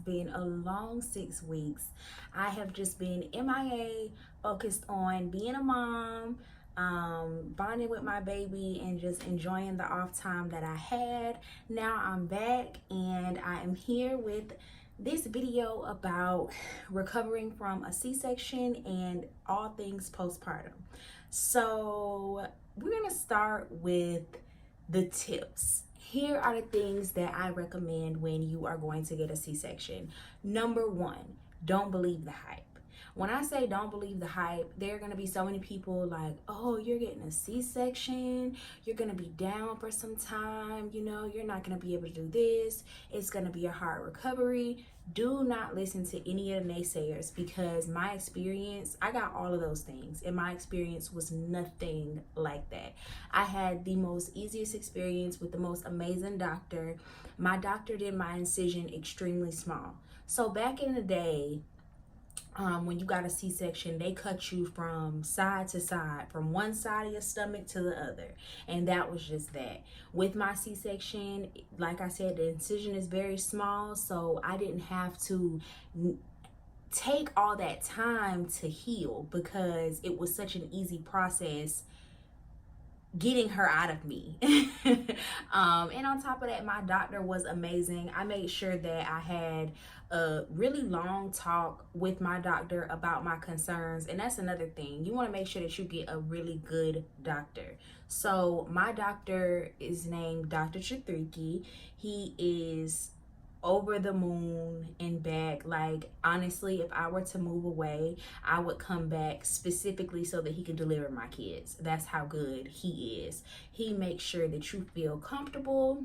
been a long 6 weeks. I have just been MIA, focused on being a mom, bonding with my baby, and just enjoying the off time that I had. Now I'm back and I am here with this video about recovering from a C-section and all things postpartum. So we're gonna start with the tips. Here are the things that I recommend when you are going to get a C-section. Number one, don't believe the hype. When I say don't believe the hype, there are going to be so many people like, oh, you're getting a C-section, you're going to be down for some time, you're not going to be able to do this, it's going to be a hard recovery. Do not listen to any of the naysayers, because my experience, I got all of those things, and my experience was nothing like that. I had the most easiest experience with the most amazing doctor. My doctor did my incision extremely small. So back in the day, when you got a C-section, they cut you from side to side, from one side of your stomach to the other, and that was just that. With my C-section, like I said, the incision is very small, so I didn't have to take all that time to heal, because it was such an easy process getting her out of me. And on top of that, my doctor was amazing. I made sure that I had a really long talk with my doctor about my concerns, and that's another thing. You want to make sure that you get a really good doctor. So my doctor is named Dr. Chitriki. He is over the moon and back. Like, honestly, if I were to move away, I would come back specifically so that he could deliver my kids. That's how good he is. He makes sure that you feel comfortable.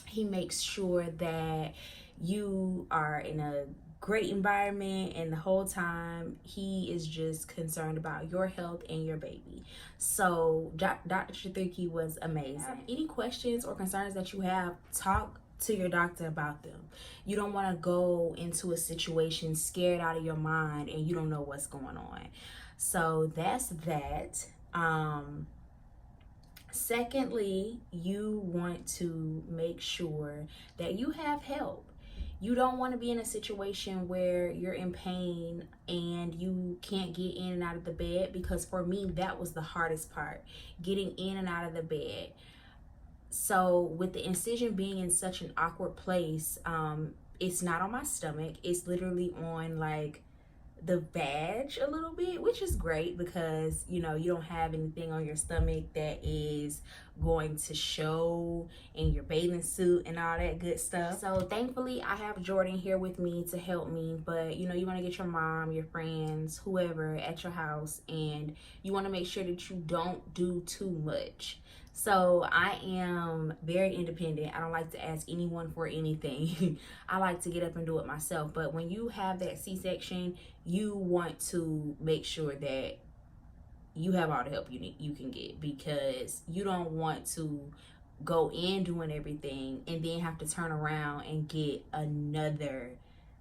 He makes sure that you are in a great environment, and the whole time he is just concerned about your health and your baby. So Dr. Chitriki was amazing. Any questions or concerns that you have, talk to your doctor about them. You don't want to go into a situation scared out of your mind and you don't know what's going on. So that's that. Secondly, you want to make sure that you have help. You don't want to be in a situation where you're in pain and you can't get in and out of the bed, because for me, that was the hardest part, getting in and out of the bed. So with the incision being in such an awkward place, it's not on my stomach. It's literally on like the vag a little bit, which is great, because you don't have anything on your stomach that is going to show in your bathing suit and all that good stuff. So thankfully I have Jordan here with me to help me, but you want to get your mom, your friends, whoever at your house, and you want to make sure that you don't do too much. So I am very independent. I don't like to ask anyone for anything. I like to get up and do it myself. But when you have that C-section, you want to make sure that you have all the help you can get, because you don't want to go in doing everything and then have to turn around and get another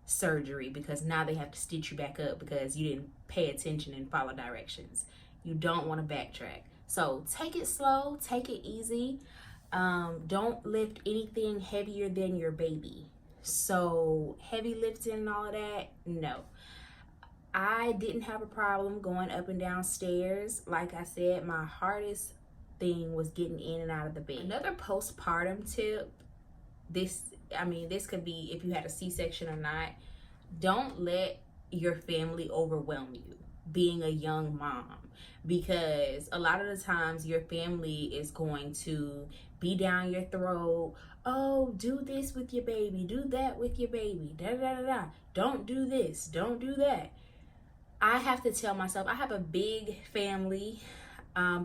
surgery, because now they have to stitch you back up because you didn't pay attention and follow directions. You don't want to backtrack. So take it slow, take it easy. Don't lift anything heavier than your baby. So heavy lifting and all of that, no. I didn't have a problem going up and down stairs. Like I said, my hardest thing was getting in and out of the bed. Another postpartum tip, this could be if you had a C-section or not. Don't let your family overwhelm you being a young mom, because a lot of the times your family is going to be down your throat. Oh, do this with your baby, do that with your baby, da da da da. Don't do this, don't do that. I have to tell myself, I have a big family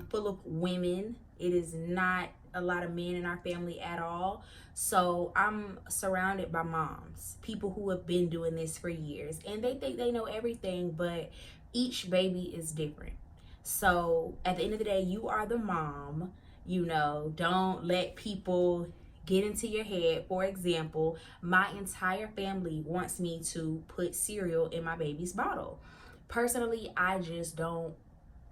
full of women. It is not a lot of men in our family at all. So I'm surrounded by moms, people who have been doing this for years, and they think they know everything, but each baby is different. So at the end of the day, you are the mom. Don't let people get into your head. For example, my entire family wants me to put cereal in my baby's bottle. Personally, I just don't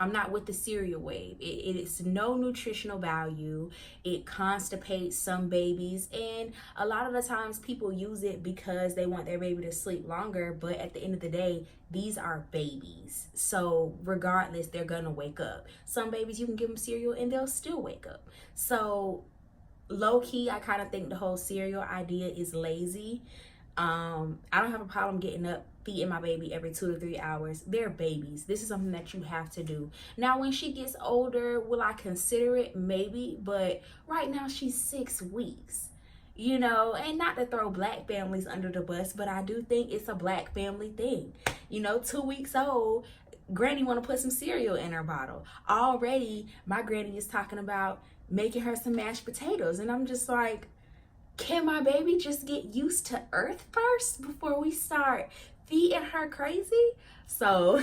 I'm not with the cereal wave. It is no nutritional value. It constipates some babies, and a lot of the times people use it because they want their baby to sleep longer, but at the end of the day, these are babies. So regardless, they're gonna wake up. Some babies, you can give them cereal and they'll still wake up. So low key, I kind of think the whole cereal idea is lazy. I don't have a problem getting up, feeding my baby every 2 to 3 hours. They're babies. This is something that you have to do. Now, when she gets older, will I consider it? Maybe, but right now she's 6 weeks. You know, and not to throw black families under the bus, but I do think it's a black family thing. You know, 2 weeks old, granny want to put some cereal in her bottle. Already, my granny is talking about making her some mashed potatoes, and I'm just like, can my baby just get used to earth first before we start feeding her crazy? So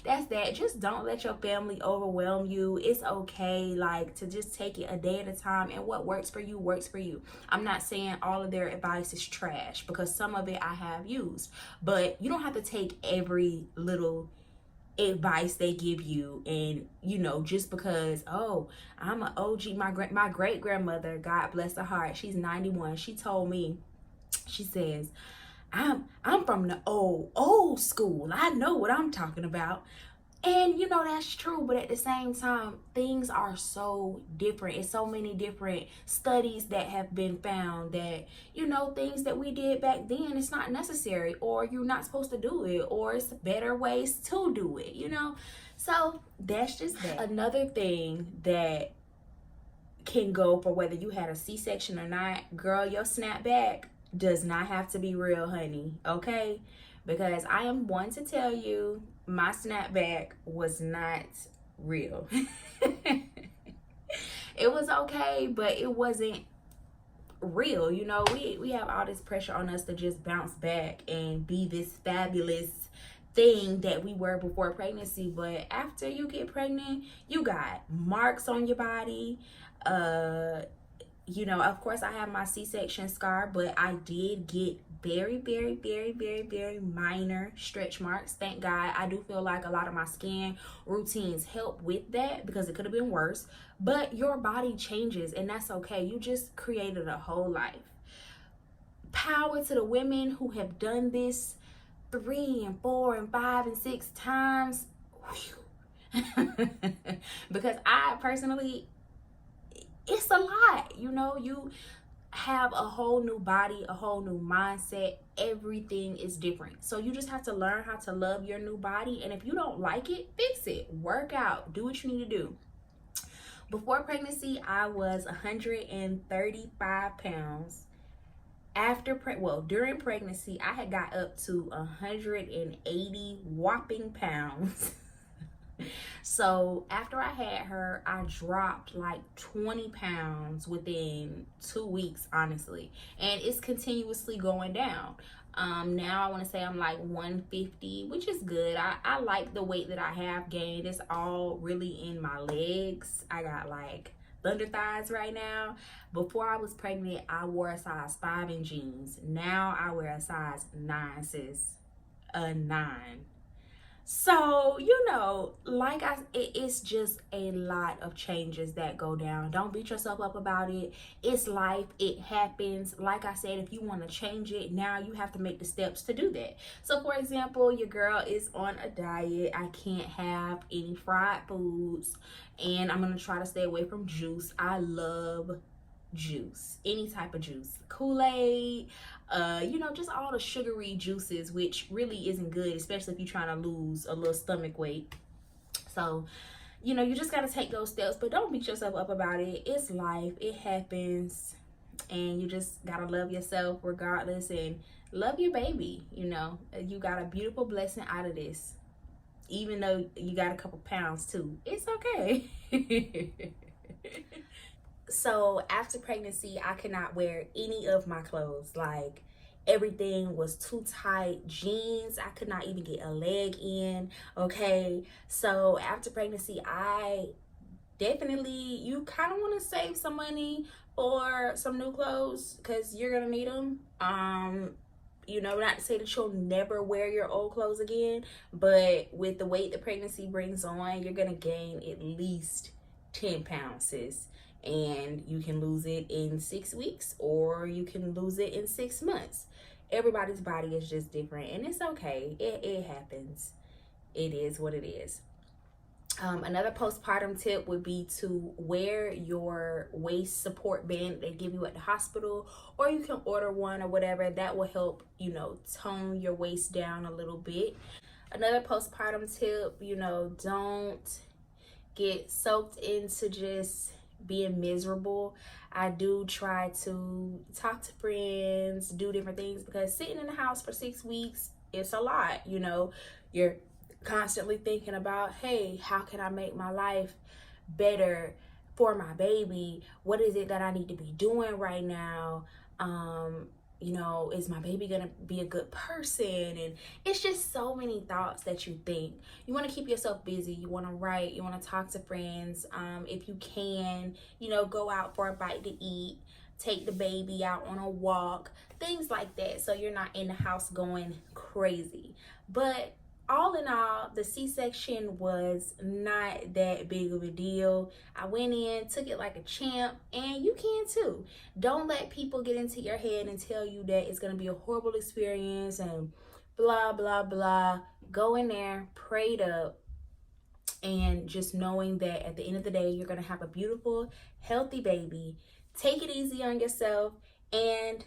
that's that. Just don't let your family overwhelm you. It's okay, like, to just take it a day at a time, and what works for you works for you. I'm not saying all of their advice is trash, because some of it I have used, but you don't have to take every little advice they give you, and you know, just because, oh, I'm an OG. My great grandmother, God bless her heart, she's 91. She told me, she says, I'm from the old school. I know what I'm talking about. And you know, that's true, but at the same time, things are so different. It's so many different studies that have been found that, you know, things that we did back then, it's not necessary, or you're not supposed to do it, or it's better ways to do it, you know? So that's just that. Another thing that can go for whether you had a C-section or not, girl, your snapback does not have to be real, honey, okay? Because I am one to tell you, my snapback was not real. It was okay, but it wasn't real. You know, we have all this pressure on us to just bounce back and be this fabulous thing that we were before pregnancy, but after you get pregnant, you got marks on your body. You know, of course I have my C-section scar, but I did get very, very, very, very, very minor stretch marks. Thank God. I do feel like a lot of my skin routines help with that, because it could have been worse. But your body changes, and that's okay. You just created a whole life. Power to the women who have done this 3 and 4 and 5 and 6 times. Because I personally, it's a lot. You know, you have a whole new body, a whole new mindset. Everything is different. So you just have to learn how to love your new body. And if you don't like it, fix it. Work out. Do what you need to do. Before pregnancy, I was 135 pounds. During pregnancy, I had got up to 180 whopping pounds. So after I had her, I dropped like 20 pounds within 2 weeks, honestly, and it's continuously going down. Now I want to say I'm like 150, which is good. I like the weight that I have gained. It's all really in my legs. I got like thunder thighs right now. Before I was pregnant, I wore a size 5 in jeans. Now I wear a size 9, sis. A 9. So, you know, it's just a lot of changes that go down. Don't beat yourself up about it. It's life. It happens. Like I said, if you want to change it, now you have to make the steps to do that. So, for example, your girl is on a diet. I can't have any fried foods, and I'm going to try to stay away from juice. I love juice, any type of juice, Kool-Aid, you know, just all the sugary juices, which really isn't good, especially if you're trying to lose a little stomach weight. So, you know, you just got to take those steps, but don't beat yourself up about it. It's life. It happens, and you just got to love yourself regardless, and love your baby. You know, you got a beautiful blessing out of this, even though you got a couple pounds too. It's okay. So after pregnancy, I could not wear any of my clothes. Like, everything was too tight. Jeans, I could not even get a leg in. Okay, so after pregnancy, I definitely, you kind of want to save some money for some new clothes, because you're gonna need them. You know, not to say that you'll never wear your old clothes again, but with the weight the pregnancy brings on, you're gonna gain at least 10 pounds, sis. And you can lose it in 6 weeks, or you can lose it in 6 months. Everybody's body is just different, and it's okay. It happens. It is what it is. Another postpartum tip would be to wear your waist support band they give you at the hospital, or you can order one or whatever. That will help, you know, tone your waist down a little bit. Another postpartum tip, you know, don't get soaked into just being miserable. I do try to talk to friends, do different things, because sitting in the house for 6 weeks, it's a lot. You know, you're constantly thinking about, hey, how can I make my life better for my baby? What is it that I need to be doing right now? You know, is my baby gonna be a good person? And it's just so many thoughts that you think. You want to keep yourself busy. You want to write. You want to talk to friends. If you can, you know, go out for a bite to eat, take the baby out on a walk, things like that, so you're not in the house going crazy. But all in all, the C-section was not that big of a deal. I went in, took it like a champ, and you can too. Don't let people get into your head and tell you that it's going to be a horrible experience and blah, blah, blah. Go in there, prayed up, and just knowing that at the end of the day, you're going to have a beautiful, healthy baby. Take it easy on yourself, and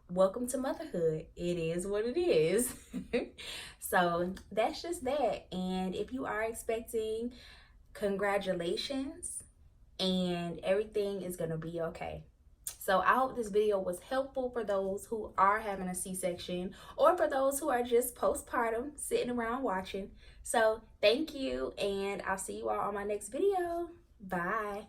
welcome to motherhood. It is what it is. So that's just that. And if you are expecting, congratulations, and everything is gonna be okay. So I hope this video was helpful for those who are having a C-section, or for those who are just postpartum sitting around watching. So thank you, and I'll see you all on my next video. Bye.